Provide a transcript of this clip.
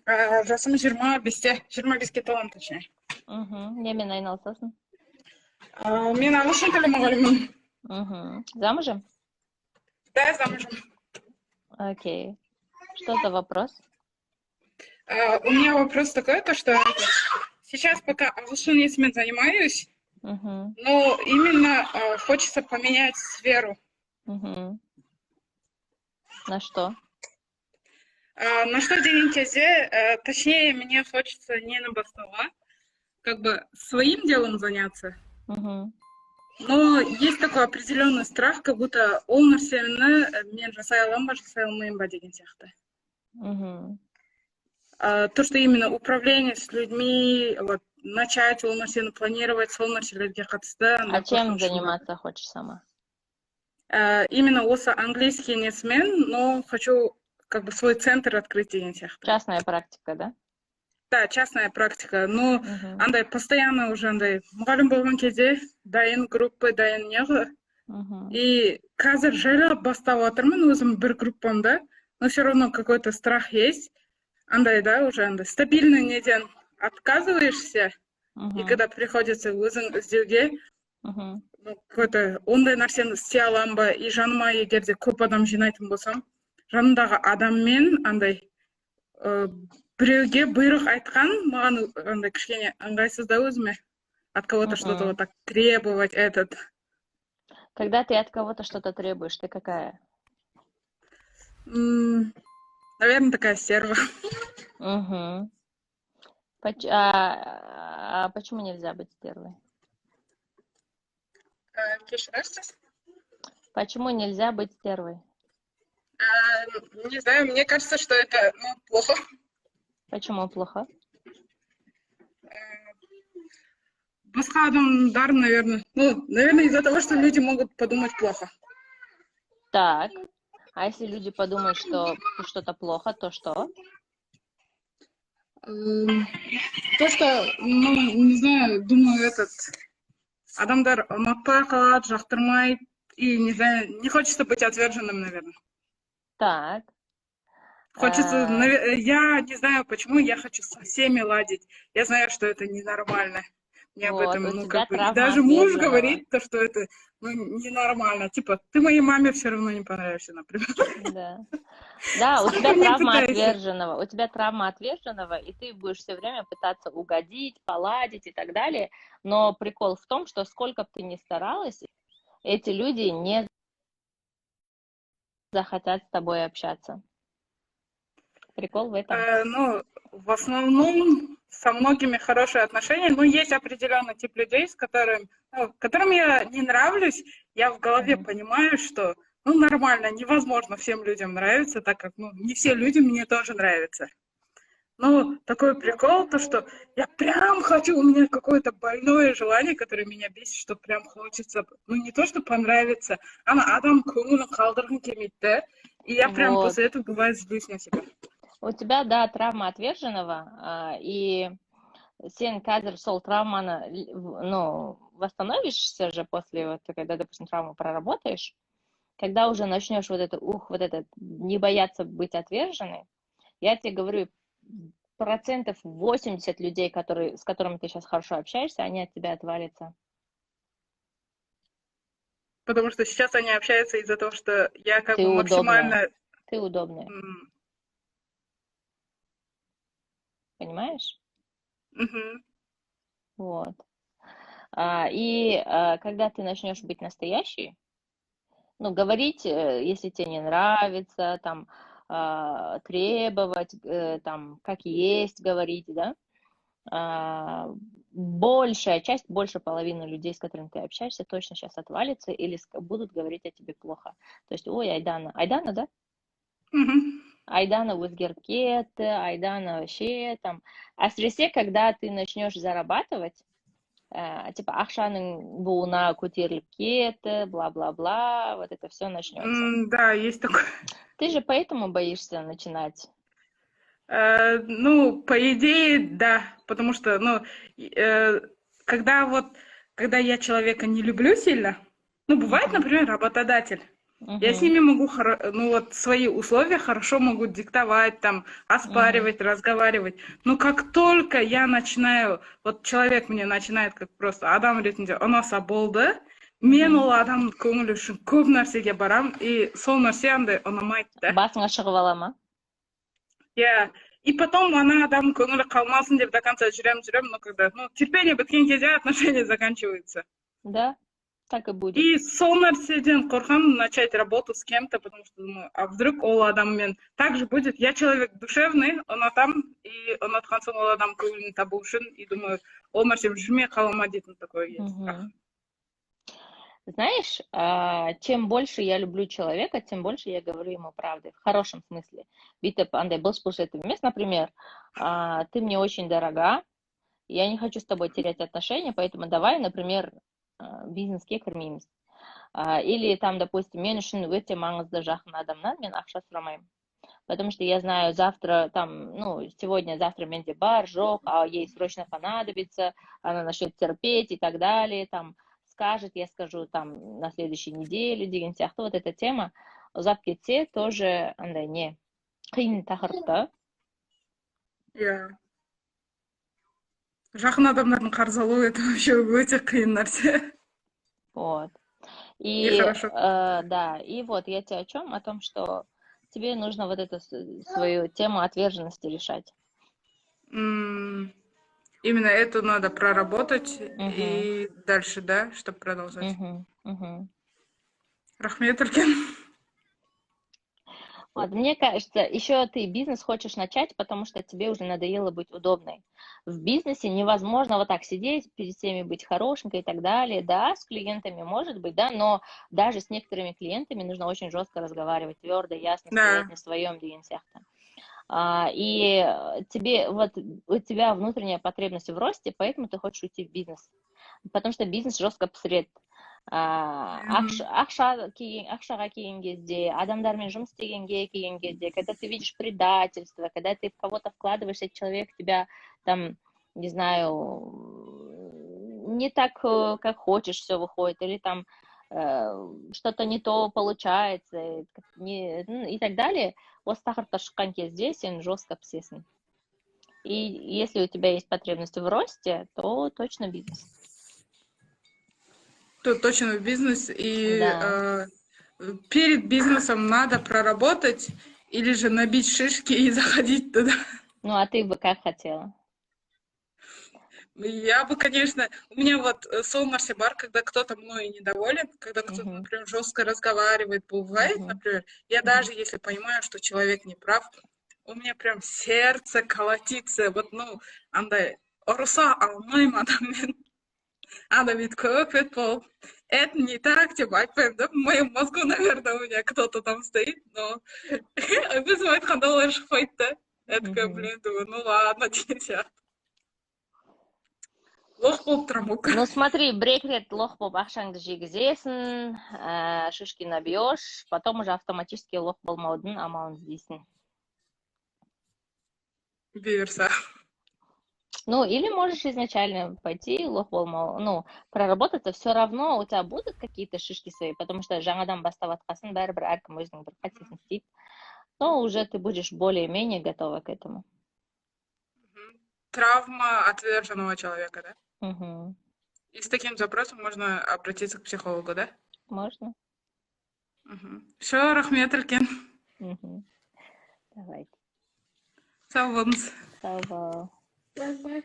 Жасым 25-те толам точнее. Немен айналысасың? Мен ағылшын тілі мұғалімімін. Замужем? Да, замужем. Окей. Что за вопрос? У меня вопрос такой, то что сейчас пока ағылшын языком занимаюсь, но именно хочется поменять сферу. На что? На что деген кезде, точнее, мне хочется не на бастауға, как бы своим делом заняться. Но есть такой определенный страх, как будто ол нәрсені мен жасай аламын ба, жасай алмаймын ба деген сияқты. То, что именно управление с людьми, вот, начать ол нәрсені планировать, сол нәрселерге қатысты. А чем заниматься хочешь сама? Именно осы английский несмен, но хочу как бы свой центр открыть деген сияқты. Частная практика, да? Да, частная практика. Но андай постоянно уже андай мұғалім болған кезде дайын группы, дайын неғы. И қазір жайлап бастап отырмын, өзім бір группамда, но все равно какой-то страх есть. Андай, да, уже андай стабильный неден отказываешься, и когда приходится өзің іздеуге, какой-то ондай нәрсені істей аламын ба, и жаныма егер де көп адам жинайтын болсам, жанымдағы адаммен андай біреуге бұйрық айтқан, маған андай кішкене ыңғайсыз да өзіме. От кого-то что-то вот так требовать этот. Когда ты от кого-то что-то требуешь, ты какая? Наверное, такая стерва. А почему нельзя быть стервой? Почему нельзя быть стервой? Не знаю, мне кажется, что это плохо. Почему плохо? Басқа адамдар, наверное. Наверное, из-за того, что люди могут подумать плохо. Так. А если люди подумают, что что-то плохо, то что? То, что, не знаю, думаю, адамдар ұнатпай қалады, жақтырмайды, и, не знаю, не хочется быть отверженным, наверное. Так. Хочется, я не знаю, почему я хочу со всеми ладить. Я знаю, что это ненормально. Мне об этом, даже муж говорит, что это ненормально. Типа, ты моей маме все равно не понравишься, например. Да, у тебя травма отверженного. У тебя травма отверженного, и ты будешь все время пытаться угодить, поладить и так далее. Но прикол в том, что сколько бы ты ни старалась, эти люди не захотят с тобой общаться. Прикол в этом? В основном со многими хорошие отношения, но есть определенный тип людей, с которым я не нравлюсь. Я в голове понимаю, что нормально, невозможно всем людям нравиться, так как не все люди мне тоже нравятся. Но такой прикол, то что я прям хочу, у меня какое-то больное желание, которое меня бесит, что прям хочется, не то что понравиться, а адам көңілін қалдырғым келмейді, да? И я прям после этого бывает злюсь на себя. У тебя, да, травма отверженного, и сен қазір сол травманы, восстановишься же после, когда, допустим, травму проработаешь, когда уже начнешь вот это не бояться быть отверженной, я тебе говорю, 80% людей, с которыми ты сейчас хорошо общаешься, они от тебя отвалятся. Потому что сейчас они общаются из-за того, что я как бы максимально... Ты удобная. Понимаешь? Вот. И когда ты начнешь быть настоящей, говорить, если тебе не нравится, там, требовать, там, как есть говорить, да, большая часть, больше половины людей, с которыми ты общаешься, точно сейчас отвалится или будут говорить о тебе плохо. То есть, ой, Айдана, да? Айдана өзгеріп кетті, Айдана вообще там. Әсіресе, когда ты начнешь зарабатывать, типа ақшаның буына көтеріліп кетті, бла-бла-бла, вот это все начнется. Да, есть такое. Ты же поэтому боишься начинать? По идее, да, потому что, когда я человека не люблю сильно, бывает, например, работодатель, Я с ними могу, ну вот, свои условия хорошо могу диктовать, там, оспаривать, разговаривать. Но как только я начинаю, вот человек мне начинает как просто адам ретінде ұнаса болды, мен ол адамның көңілі үшін көп нәрсеге барам, и сол нәрсе андай ұнамайды да. Басыңа шығып ала ма? Я. И потом ана адамның көңілі қалмасын деп до конца жүрем, но когда, ну, терпение біткен кезде отношения заканчиваются. Да, так и будет. И сол нәрседен қорқамын начать работу с кем-то, потому что думаю, а вдруг ол адаммен так же будет. Я человек душевный, ұнатам, и ұнатқан соң ол адам көңілін табу үшін, и думаю, ол нәрсемен жүрмей қала ма дейтін такое есть. Знаешь, чем больше я люблю человека, тем больше я говорю ему правды, в хорошем смысле. Битеп андай был спуск вместе, например, ты мне очень дорога, я не хочу с тобой терять отношения, поэтому давай, например, бизнеске кірмейміз. Или там, допустим, мен үшін өте маңызды жақын адамнан мен ақша сұрамаймын. Потому что я знаю, завтра, там, ну, сегодня, завтра менде бар, жоқ, а ей срочно понадобится, она начнет терпеть и так далее, там, скажет, я скажу, там, на следующей неделе, деген сияқты, вот эта тема, ұзап кетсе, тоже, андай, не, қиын тақырып та. Иә. Жақын адамдардың қарыз алу, это вообще өте қиын нәрсе. Вот. И хорошо. Да, и вот я тебе о чем? О том, что тебе нужно вот эту свою тему отверженности решать. Именно это надо проработать и дальше, да, чтобы продолжать. Рахмет, Үлкен. Вот, мне кажется, еще ты бизнес хочешь начать, потому что тебе уже надоело быть удобной. В бизнесе невозможно вот так сидеть, перед всеми быть хорошенькой и так далее. Да, с клиентами может быть, да, но даже с некоторыми клиентами нужно очень жестко разговаривать, твердо, ясно, стоять на своем деген сияқты. И тебе, вот, у тебя внутренняя потребность в росте, поэтому ты хочешь уйти в бизнес. Потому что бизнес жестко пісіреді. Ақшаға келген кезде, адамдармен жұмыс істегенге келген кезде, когда ты видишь предательство, когда ты в кого-то вкладываешься, человек тебя там, не знаю, не так, как хочешь, все выходит, или там что-то не то получается, и так далее, осы тақырыпқа шыққан кезде сен жестко пісесің. И если у тебя есть потребность в росте, то точно бизнес. Тут точно в бизнес, и перед бизнесом надо проработать или же набить шишки и заходить туда. Ну, а ты бы как хотела? Я бы, конечно, у меня вот сол нәрсе бар, когда кто-то мной недоволен, когда кто-то, например, жестко разговаривает, бывает, например, я даже если понимаю, что человек не прав, у меня прям сердце колотится, вот, ну, андай, ұрыса алмаймын адаммен. Ана ведь көпет бол. Это не так, типа, айтпаймын да, в моем мозгу, наверное, у меня кто-то там стоит, но өзім айтқанда олай шықпайды да. Я такая, блин, думаю, ну ладно, деген сияқты. Лох болып тұрамын. Ну смотри, бір-екі рет лох болып ақшаңды жегізесің, шишки набьешь, потом уже автоматически лох болмаудың амалын іздейсің. Бұйырса. Ну, или можешь изначально пойти, лох болмау, ну, проработаться, все равно у тебя будут какие-то шишки свои, потому что жаңадан бастап атқасын, бәрібір әркім өзінің бір қатесін істейді, но уже ты будешь более-менее готова к этому. Травма отверженного человека, да? И с таким запросом можно обратиться к психологу, да? Можно. Все, рахмет, Үлкен. Давайте. Сау болыңыз. Сау бол. Bye-bye.